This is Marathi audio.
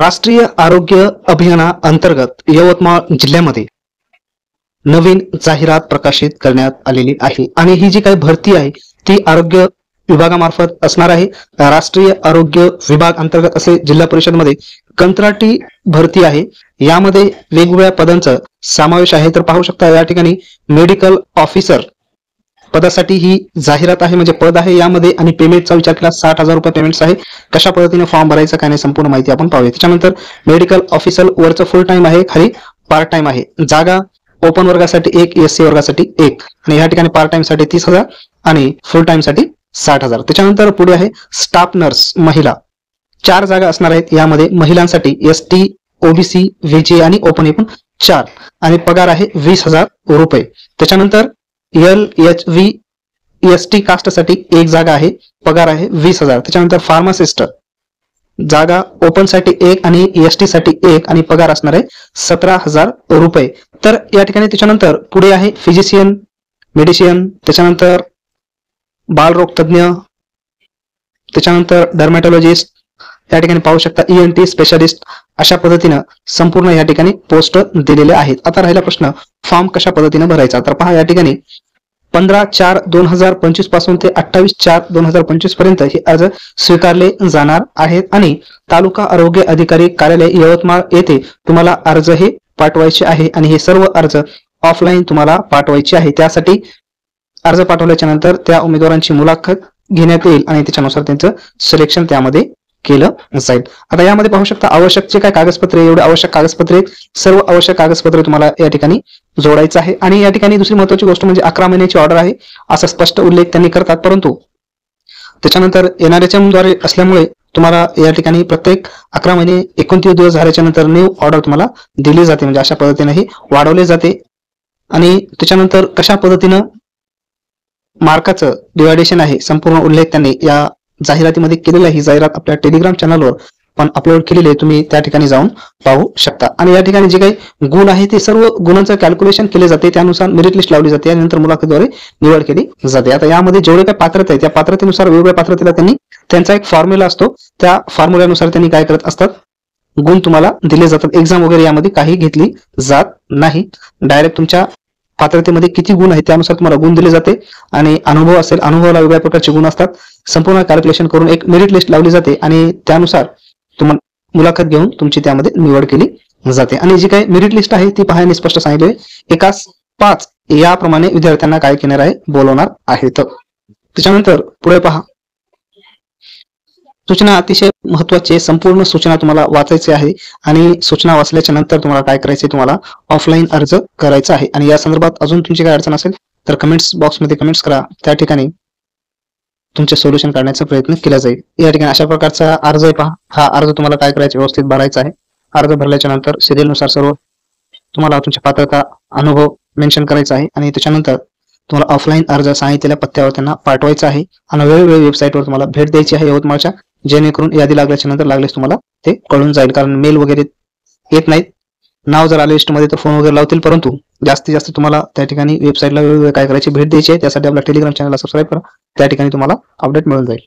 राष्ट्रीय आरोग्य अभियाना अंतर्गत यवतमाळ जिल्ह्यामध्ये नवीन जाहिरात प्रकाशित करण्यात आलेली आहे आणि ही जी काही भरती आहे ती आरोग्य विभागामार्फत असणार आहे। राष्ट्रीय आरोग्य विभाग अंतर्गत असे जिल्हा परिषद मध्ये कंत्राटी भरती आहे। यामध्ये वेगवेगळ्या पदांचा समावेश आहे। तर पाहू शकता या ठिकाणी मेडिकल ऑफिसर पदासाठी ही जाहिरात आहे, म्हणजे पद आहे यामध्ये, आणि पेमेंटचा विचार केला 60,000 रुपये पेमेंट आहे। कशा पद्धतीने फॉर्म भरायचा काय नाही संपूर्ण माहिती आपण पाहूया। त्याच्यानंतर मेडिकल ऑफिसर वरचं फुल टाइम आहे, खाली पार्ट टाइम आहे। जागा ओपन वर्गासाठी 1, एससी वर्गासाठी 1, आणि या ठिकाणी पार्ट टाइम साठी 30,000 आणि फुल टाइम साठी 60,000। त्याच्यानंतर पुढे आहे स्टाफ नर्स महिला, 4 जागा असणार आहेत। यामध्ये महिलांसाठी एसटी, ओबीसी, व्हीजे आणि ओपन एकूण 4, आणि पगार आहे 20,000 रुपये। त्याच्यानंतर LHV एसटी कास्ट साठी 1 जागा आहे, पगार आहे 20,000। त्याच्यानंतर फार्मासिस्ट जागा ओपन साठी 1 आणि एसटी साठी 1, आणि पगार असणार आहे 17,000 रुपये। तर या ठिकाणी त्याच्यानंतर पुढे आहे फिजिशियन, मेडिसिन, त्याच्यानंतर बालरोग तज्ञ, त्याच्यानंतर डर्मॅटॉलॉजिस्ट, या ठिकाणी पाहू शकता ENT स्पेशलिस्ट। अशा पद्धतीने संपूर्ण या ठिकाणी पोस्ट दिलेले आहेत। आता राहिला प्रश्न फॉर्म कशा पद्धतीने भरायचा। तर पहा या ठिकाणी 15/4/2025 पासून ते 28/4/2025 पर्यंत हे अर्ज स्वीकारले जाणार आहेत, आणि तालुका आरोग्य अधिकारी कार्यालय यवतमाळ येथे तुम्हाला अर्ज हे पाठवायचे आहे, आणि हे सर्व अर्ज ऑफलाईन तुम्हाला पाठवायचे आहे। त्यासाठी अर्ज पाठवल्याच्या नंतर त्या उमेदवारांची मुलाखत घेण्यात येईल आणि त्याच्यानुसार त्यांचं सिलेक्शन त्यामध्ये केलं जाईल। आता यामध्ये पाहू शकता आवश्यक जे काय कागदपत्रे, एवढे आवश्यक कागदपत्रे, सर्व आवश्यक कागदपत्रे तुम्हाला या ठिकाणी जोडायचं आहे। आणि या ठिकाणी दुसरी महत्त्वाची गोष्ट म्हणजे 11 महिन्याची ऑर्डर आहे असा स्पष्ट उल्लेख त्यांनी करतात, परंतु त्याच्यानंतर NRHM द्वारे असल्यामुळे तुम्हाला या ठिकाणी प्रत्येक 11 महिने 29 दिवस झाल्याच्या नंतर न्यू ऑर्डर तुम्हाला दिली जाते, म्हणजे अशा पद्धतीने हे वाढवले जाते। आणि त्याच्यानंतर कशा पद्धतीनं मार्काचं डिवायडेशन आहे संपूर्ण उल्लेख त्यांनी या जाहिरातीमध्ये केलेला आहे। ही जाहिरात आपल्या टेलिग्राम चॅनलवर पण अपलोड केलेली आहे, तुम्ही त्या ठिकाणी जाऊन पाहू शकता। आणि या ठिकाणी जे काही गुण आहे ते सर्व गुणांचं कॅल्क्युलेशन केले जाते, त्यानुसार मेरिट लिस्ट लावली जाते आणि नंतर मुलाखतीद्वारे निवड केली जाते। आता यामध्ये जेवढे काही पात्रता आहे त्या पात्रतेनुसार वेगवेगळ्या पात्रतेला त्यांनी त्यांचा एक फॉर्म्युला असतो, त्या फॉर्म्युल्यानुसार त्यांनी काय करत असतात, गुण तुम्हाला दिले जातात। एक्झाम वगैरे यामध्ये काही घेतली जात नाही, डायरेक्ट तुमच्या पात्रतेमध्ये किती गुण आहेत त्यानुसार तुम्हाला गुण दिले जाते, आणि अनुभव असेल अनुभवाला वेगळ्या प्रकारचे गुण असतात। संपूर्ण कॅल्क्युलेशन करून एक मेरिट लिस्ट लावली जाते आणि त्यानुसार तुम्हाला मुलाखत घेऊन तुमची त्यामध्ये निवड केली जाते। आणि जी काही मेरिट लिस्ट आहे ती पाहायला स्पष्ट सांगितले 1:5 याप्रमाणे विद्यार्थ्यांना काय केणार आहे, बोलवणार आहेत। त्याच्यानंतर पुढे पहा सूचना, अतिशय महत्वाचे संपूर्ण सूचना तुम्हाला वाचायचे आहे, आणि सूचना वाचल्याच्या नंतर तुम्हाला काय करायचे, तुम्हाला ऑफलाईन अर्ज करायचा आहे। आणि या संदर्भात अजून तुमची काय अडचण असेल तर कमेंट्स बॉक्समध्ये कमेंट्स करा, त्या ठिकाणी तुमचे सोल्युशन काढण्याचा प्रयत्न केला जाईल। या ठिकाणी अशा प्रकारचा अर्ज आहे पहा, हा अर्ज तुम्हाला काय करायचा, व्यवस्थित भरायचा आहे। अर्ज भरल्याच्या नंतर सिरियलनुसार सर्व तुम्हाला तुमच्या पात्रता अनुभव मेन्शन करायचा आहे, आणि त्याच्यानंतर तुम्हाला ऑफलाईन अर्ज सांगितलेल्या पत्त्यावर त्यांना पाठवायचा आहे, आणि वेगवेगळ्या वेबसाईटवर तुम्हाला भेट द्यायची आहे यवतमाळच्या, जेणेकरून यादी लागल्याच्या नंतर लागल्यास तुम्हाला ते कळून जाईल। कारण मेल वगैरे येत नाहीत, नाव जर आले लिस्टमध्ये तर फोन वगैरे लावतील, परंतु जास्तीत जास्त तुम्हाला त्या ठिकाणी वेबसाईटला वेगवेगळे काय करायची भेट द्यायची आहे। त्यासाठी आपल्या टेलिग्राम चॅनलला सबस्क्राईब करा, त्या ठिकाणी तुम्हाला अपडेट मिळून जाईल।